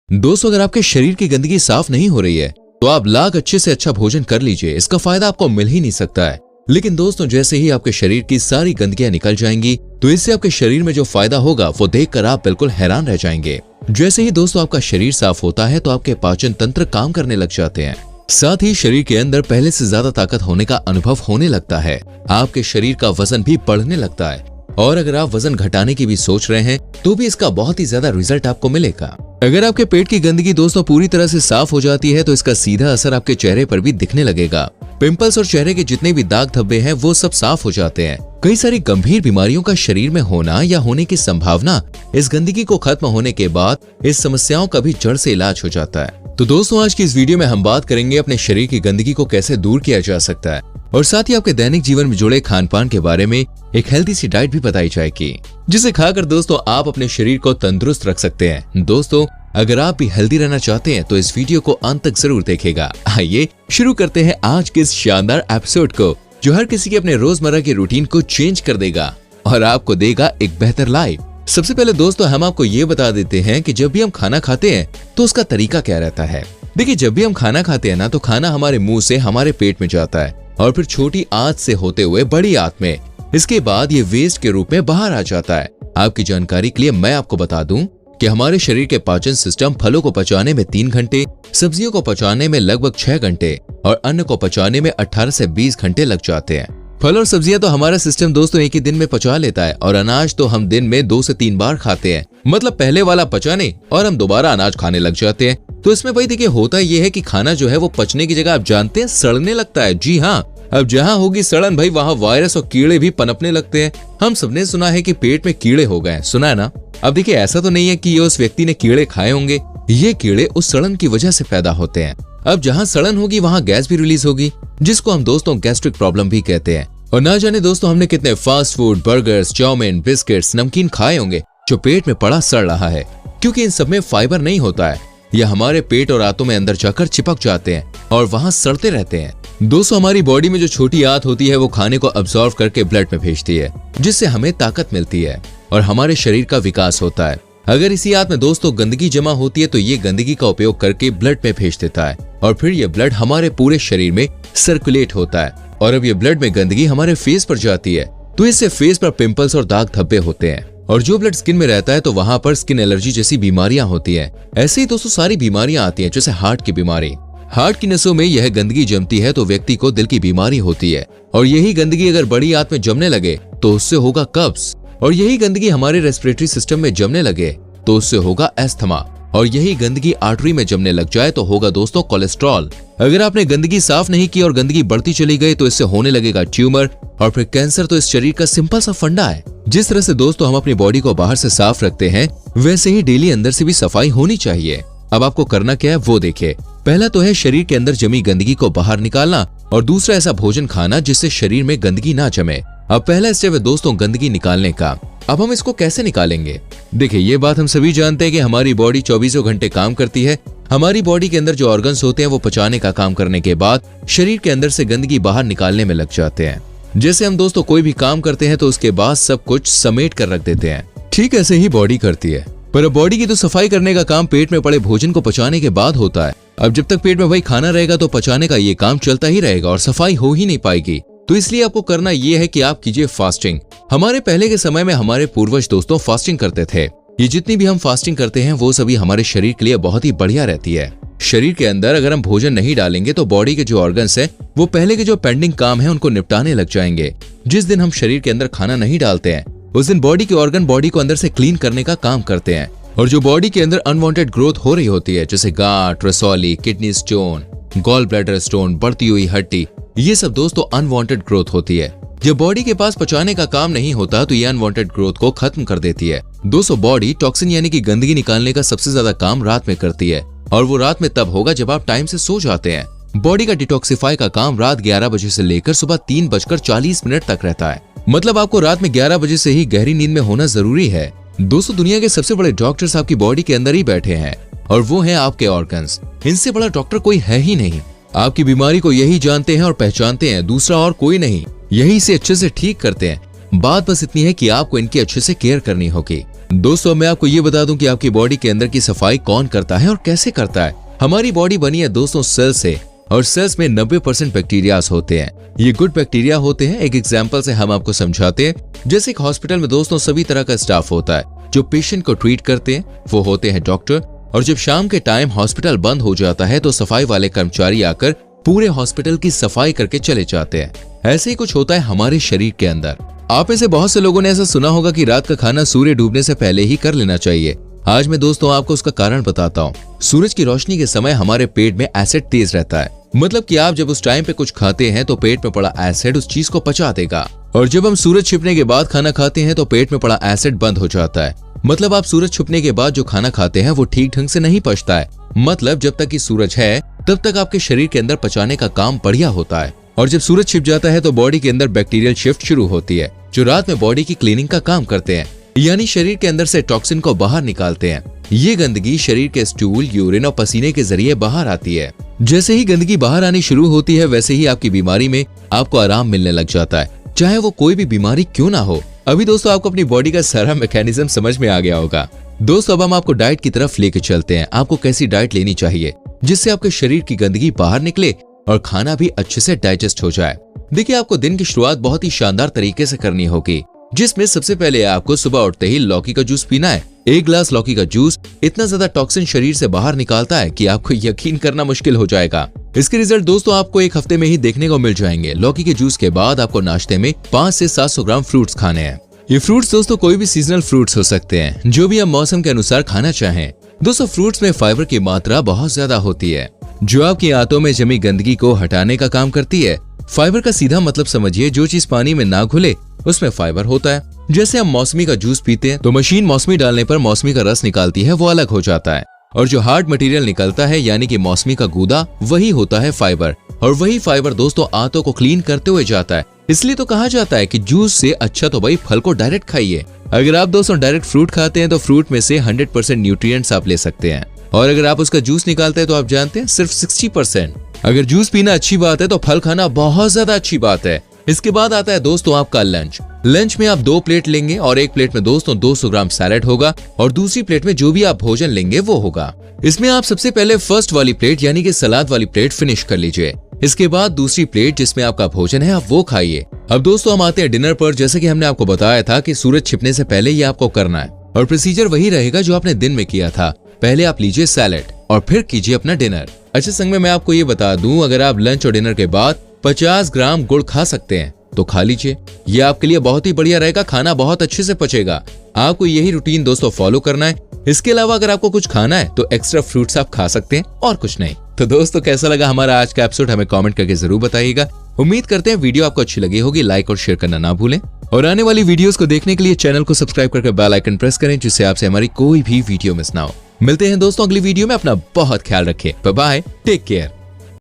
दोस्तों, अगर आपके शरीर की गंदगी साफ नहीं हो रही है तो आप लाख अच्छे से अच्छा भोजन कर लीजिए, इसका फायदा आपको मिल ही नहीं सकता है। लेकिन दोस्तों, जैसे ही आपके शरीर की सारी गंदगियां निकल जाएंगी तो इससे आपके शरीर में जो फायदा होगा वो देखकर आप बिल्कुल हैरान रह जाएंगे। जैसे ही दोस्तों आपका शरीर साफ होता है तो आपके पाचन तंत्र काम करने लग जाते हैं, साथ ही शरीर के अंदर पहले से ज्यादा ताकत होने का अनुभव होने लगता है। आपके शरीर का वजन भी बढ़ने लगता है और अगर आप वजन घटाने की भी सोच रहे हैं तो भी इसका बहुत ही ज्यादा रिजल्ट आपको मिलेगा। अगर आपके पेट की गंदगी दोस्तों पूरी तरह से साफ हो जाती है तो इसका सीधा असर आपके चेहरे पर भी दिखने लगेगा। पिंपल्स और चेहरे के जितने भी दाग धब्बे हैं वो सब साफ हो जाते हैं। कई सारी गंभीर बीमारियों का शरीर में होना या होने की संभावना इस गंदगी को खत्म होने के बाद इस समस्याओं का भी जड़ से इलाज हो जाता है। तो दोस्तों, आज की इस वीडियो में हम बात करेंगे अपने शरीर की गंदगी को कैसे दूर किया जा सकता है और साथ ही आपके दैनिक जीवन में जुड़े खान पान के बारे में एक हेल्दी सी डाइट भी बताई जाएगी, जिसे खाकर दोस्तों आप अपने शरीर को तंदुरुस्त रख सकते हैं। दोस्तों, अगर आप भी हेल्दी रहना चाहते हैं तो इस वीडियो को अंत तक जरूर देखिएगा। आइए शुरू करते हैं आज के इस शानदार एपिसोड को, जो हर किसी के अपने रोजमर्रा के रूटीन को चेंज कर देगा और आपको देगा एक बेहतर लाइफ। सबसे पहले दोस्तों हम आपको ये बता देते हैं कि जब भी हम खाना खाते हैं तो उसका तरीका क्या रहता है। देखिए, जब भी हम खाना खाते हैं ना तो खाना हमारे मुंह से हमारे पेट में जाता है और फिर छोटी आंत से होते हुए बड़ी आंत में, इसके बाद ये वेस्ट के रूप में बाहर आ जाता है। आपकी जानकारी के लिए मैं आपको बता दूं कि हमारे शरीर के पाचन सिस्टम फलों को पचाने में 3 घंटे, सब्जियों को पचाने में लगभग 6 घंटे और अन्न को पचाने में 18 से 20 घंटे लग जाते हैं। फल और सब्जियां तो हमारा सिस्टम दोस्तों एक ही दिन में पचा लेता है और अनाज तो हम दिन में 2 से 3 बार खाते हैं। मतलब पहले वाला पचाने और हम दोबारा अनाज खाने लग जाते हैं। तो इसमें भाई देखिए, होता ये है कि खाना जो है वो पचने की जगह आप जानते हैं सड़ने लगता है। जी हाँ, अब जहाँ होगी सड़न भाई वहाँ वायरस और कीड़े भी पनपने लगते हैं। हम सबने सुना है कि पेट में कीड़े हो गए, सुना है ना। अब देखिए, ऐसा तो नहीं है कि ये उस व्यक्ति ने कीड़े खाए होंगे, ये कीड़े उस सड़न की वजह से पैदा होते हैं। अब जहाँ सड़न होगी वहाँ गैस भी रिलीज होगी, जिसको हम दोस्तों गैस्ट्रिक प्रॉब्लम भी कहते हैं। और ना जाने दोस्तों हमने कितने fast food, burgers, chow mein, biscuits, नमकीन खाए होंगे जो पेट में पड़ा सड़ रहा है, क्योंकि इन सब में फाइबर नहीं होता है। यह हमारे पेट और आंतों में अंदर जाकर चिपक जाते हैं और वहाँ सड़ते रहते हैं। दोस्तों, हमारी बॉडी में जो छोटी आंत होती है वो खाने को अब्सॉर्ब करके ब्लड में भेजती है, जिससे हमें ताकत मिलती है और हमारे शरीर का विकास होता है। अगर इसी आंत में दोस्तों गंदगी जमा होती है तो ये गंदगी का उपयोग करके ब्लड में भेज देता है और फिर ये ब्लड हमारे पूरे शरीर में सर्कुलेट होता है। और अब ये ब्लड में गंदगी हमारे फेस पर जाती है तो इससे फेस पर पिंपल्स और दाग धब्बे होते हैं। और जो ब्लड स्किन में रहता है तो वहां पर स्किन एलर्जी जैसी बीमारियां होती है। ऐसे ही दोस्तों सारी बीमारियां आती हैं, जैसे हार्ट की बीमारी। हार्ट की नसों में यह गंदगी जमती है तो व्यक्ति को दिल की बीमारी होती है। और यही गंदगी अगर बड़ी आंत में जमने लगे तो उससे होगा कब्ज। और यही गंदगी हमारे रेस्पिरेटरी सिस्टम में जमने लगे तो उससे होगा अस्थमा। और यही गंदगी आर्टरी में जमने लग जाए तो होगा दोस्तों कोलेस्ट्रॉल। अगर आपने गंदगी साफ नहीं की और गंदगी बढ़ती चली गई तो इससे होने लगेगा ट्यूमर और फिर कैंसर। तो इस शरीर का सिंपल सा फंडा है। जिस तरह से दोस्तों हम अपनी बॉडी को बाहर से साफ रखते हैं वैसे ही डेली अंदर से भी सफाई होनी चाहिए। अब आपको करना क्या है वो देखिए। पहला तो है शरीर के अंदर जमी गंदगी को बाहर निकालना और दूसरा ऐसा भोजन खाना जिससे शरीर में गंदगी ना जमे। अब पहला स्टेप है दोस्तों गंदगी निकालने का। अब हम इसको कैसे निकालेंगे? देखिए, ये बात हम सभी जानते हैं कि हमारी बॉडी 24 घंटे काम करती है। हमारी बॉडी के अंदर जो ऑर्गन्स होते हैं वो पचाने का काम करने के बाद शरीर के अंदर से गंदगी बाहर निकालने में लग जाते हैं। जैसे हम दोस्तों कोई भी काम करते हैं तो उसके बाद सब कुछ समेट कर रख देते हैं, ठीक ऐसे ही बॉडी करती है। पर बॉडी की तो सफाई करने का काम पेट में पड़े भोजन को पचाने के बाद होता है। अब जब तक पेट में वही खाना रहेगा तो पचाने का ये काम चलता ही रहेगा और सफाई हो ही नहीं पाएगी। तो इसलिए आपको करना ये है कि आप कीजिए फास्टिंग। हमारे पहले के समय में हमारे पूर्वज दोस्तों फास्टिंग करते थे। ये जितनी भी हम फास्टिंग करते हैं वो सभी हमारे शरीर के लिए बहुत ही बढ़िया रहती है। शरीर के अंदर अगर हम भोजन नहीं डालेंगे तो बॉडी के जो ऑर्गन्स है वो पहले के जो पेंडिंग काम है उनको निपटाने लग जाएंगे। जिस दिन हम शरीर के अंदर खाना नहीं डालते हैं उस दिन बॉडी के ऑर्गन बॉडी को अंदर से क्लीन करने का काम करते हैं। और जो बॉडी के अंदर अनवांटेड ग्रोथ हो रही होती है, जैसे गांठ, रसौली, kidney stone, gall bladder stone, बढ़ती हुई हड्डी, ये सब दोस्तों अनवांटेड ग्रोथ होती है। जब बॉडी के पास पचाने का काम नहीं होता तो ये अनवांटेड ग्रोथ को खत्म कर देती है। दोस्तों, बॉडी टॉक्सिन यानी कि गंदगी निकालने का सबसे ज्यादा काम रात में करती है और वो रात में तब होगा जब आप टाइम से सो जाते हैं। बॉडी का डिटॉक्सिफाई का काम रात 11 बजे से लेकर सुबह 3:40 तक रहता है। मतलब आपको रात में 11 बजे से ही गहरी नींद में होना जरूरी है। दोस्तों, दुनिया के सबसे बड़े डॉक्टर्स आपकी बॉडी के अंदर ही बैठे हैं और वो हैं आपके ऑर्गन्स। इनसे बड़ा डॉक्टर कोई है ही नहीं। आपकी बीमारी को यही जानते हैं और पहचानते हैं, दूसरा और कोई नहीं। यही से अच्छे से ठीक करते हैं। बात बस इतनी है कि आपको इनकी अच्छे से केयर करनी होगी। दोस्तों मैं आपको ये बता दूं कि आपकी बॉडी के अंदर की सफाई कौन करता है और कैसे करता है। हमारी बॉडी बनी है दोस्तों सेल से, और सेल्स में 90% बैक्टीरियाज होते हैं। ये गुड बैक्टीरिया होते हैं। एक एग्जांपल से हम आपको समझाते हैं। जैसे एक हॉस्पिटल में दोस्तों सभी तरह का स्टाफ होता है। जो पेशेंट को ट्रीट करते हैं वो होते हैं डॉक्टर, और जब शाम के टाइम हॉस्पिटल बंद हो जाता है तो सफाई वाले कर्मचारी आकर पूरे हॉस्पिटल की सफाई करके चले जाते हैं। ऐसे ही कुछ होता है हमारे शरीर के अंदर। आप में से बहुत से लोगों ने ऐसा सुना होगा कि रात का खाना सूर्य डूबने से पहले ही कर लेना चाहिए। आज मैं दोस्तों आपको उसका कारण बताता हूँ। सूरज की रोशनी के समय हमारे पेट में एसिड तेज रहता है। मतलब कि आप जब उस टाइम पे कुछ खाते हैं तो पेट में पड़ा एसिड उस चीज को पचा देगा, और जब हम सूरज छिपने के बाद खाना खाते हैं तो पेट में पड़ा एसिड बंद हो जाता है। मतलब आप सूरज छुपने के बाद जो खाना खाते हैं वो ठीक ढंग से नहीं पचता है। मतलब जब तक कि सूरज है तब तक आपके शरीर के अंदर पचाने का काम बढ़िया होता है, और जब सूरज छिप जाता है तो बॉडी के अंदर बैक्टीरियल शिफ्ट शुरू होती है, जो रात में बॉडी की क्लीनिंग का काम करते हैं, यानी शरीर के अंदर से टॉक्सिन को बाहर निकालते हैं। ये गंदगी शरीर के स्टूल, यूरिन और पसीने के जरिए बाहर आती है। जैसे ही गंदगी बाहर आनी शुरू होती है वैसे ही आपकी बीमारी में आपको आराम मिलने लग जाता है, चाहे वो कोई भी बीमारी क्यों ना हो। अभी दोस्तों आपको अपनी बॉडी का सारा मैकेनिज्म समझ में आ गया होगा। दोस्तों अब हम आपको डाइट की तरफ लेके चलते हैं। आपको कैसी डाइट लेनी चाहिए जिससे आपके शरीर की गंदगी बाहर निकले और खाना भी अच्छे से डाइजेस्ट हो जाए। देखिए आपको दिन की शुरुआत बहुत ही शानदार तरीके से करनी होगी, जिसमें सबसे पहले आपको सुबह उठते ही लौकी का जूस पीना है। 1 ग्लास लौकी का जूस इतना ज्यादा टॉक्सिन शरीर से बाहर निकालता है कि आपको यकीन करना मुश्किल हो जाएगा। इसके रिजल्ट दोस्तों आपको 1 हफ्ते में ही देखने को मिल जाएंगे। लौकी के जूस के बाद आपको नाश्ते में 5 से 700 ग्राम फ्रूट्स खाने हैं। ये फ्रूट्स दोस्तों कोई भी सीजनल फ्रूट्स हो सकते हैं, जो भी आप मौसम के अनुसार खाना चाहें। दोस्तों फ्रूट्स में फाइबर की मात्रा बहुत ज्यादा होती है, जो आपकी आंतों में जमी गंदगी को हटाने का काम करती है। फाइबर का सीधा मतलब समझिए, जो चीज पानी में ना घुले उसमें फाइबर होता है। जैसे हम मौसमी का जूस पीते हैं तो मशीन मौसमी डालने पर मौसमी का रस निकालती है, वो अलग हो जाता है, और जो हार्ड मटेरियल निकलता है यानी कि मौसमी का गूदा, वही होता है फाइबर। और वही फाइबर दोस्तों आंतों को क्लीन करते हुए जाता है। इसलिए तो कहा जाता है कि जूस से अच्छा तो भाई फल को डायरेक्ट खाइए। अगर आप दोस्तों डायरेक्ट फ्रूट खाते हैं तो फ्रूट में से 100% न्यूट्रिएंट्स आप ले सकते हैं, और अगर आप उसका जूस निकालते हैं तो आप जानते हैं सिर्फ 60%। अगर जूस पीना अच्छी बात है तो फल खाना बहुत ज्यादा अच्छी बात है। इसके बाद आता है दोस्तों आपका लंच। लंच में आप 2 प्लेट लेंगे, और एक प्लेट में दोस्तों 200 ग्राम सैलेड होगा, और दूसरी प्लेट में जो भी आप भोजन लेंगे वो होगा। इसमें आप सबसे पहले फर्स्ट वाली प्लेट यानी कि सलाद वाली प्लेट फिनिश कर लीजिए। इसके बाद दूसरी प्लेट जिसमें आपका भोजन है आप वो खाइए। अब दोस्तों हम आते हैं डिनर पर। जैसे कि हमने आपको बताया था कि सूरज छिपने से पहले ही आपको करना है, और प्रोसीजर वही रहेगा जो आपने दिन में किया था। पहले आप लीजिए सैलेड और फिर कीजिए अपना डिनर। अच्छा संग में मैं आपको ये बता दूं, अगर आप लंच और डिनर के बाद 50 ग्राम गुड़ खा सकते हैं तो खा लीजिए। ये आपके लिए बहुत ही बढ़िया रहेगा, खाना बहुत अच्छे से पचेगा। आपको यही रूटीन दोस्तों फॉलो करना है। इसके अलावा अगर आपको कुछ खाना है तो एक्स्ट्रा फ्रूट्स आप खा सकते हैं, और कुछ नहीं। तो दोस्तों कैसा लगा हमारा आज का एपिसोड हमें कमेंट करके जरूर बताइएगा। उम्मीद करते हैं वीडियो आपको अच्छी लगी होगी। लाइक और शेयर करना ना भूलें, और आने वाली वीडियोस को देखने के लिए चैनल को सब्सक्राइब करके बेल आइकन प्रेस करें, जिससे आपसे हमारी कोई भी वीडियो मिस ना हो। मिलते हैं दोस्तों अगली वीडियो में। अपना बहुत ख्याल रखें। Bye bye, take care.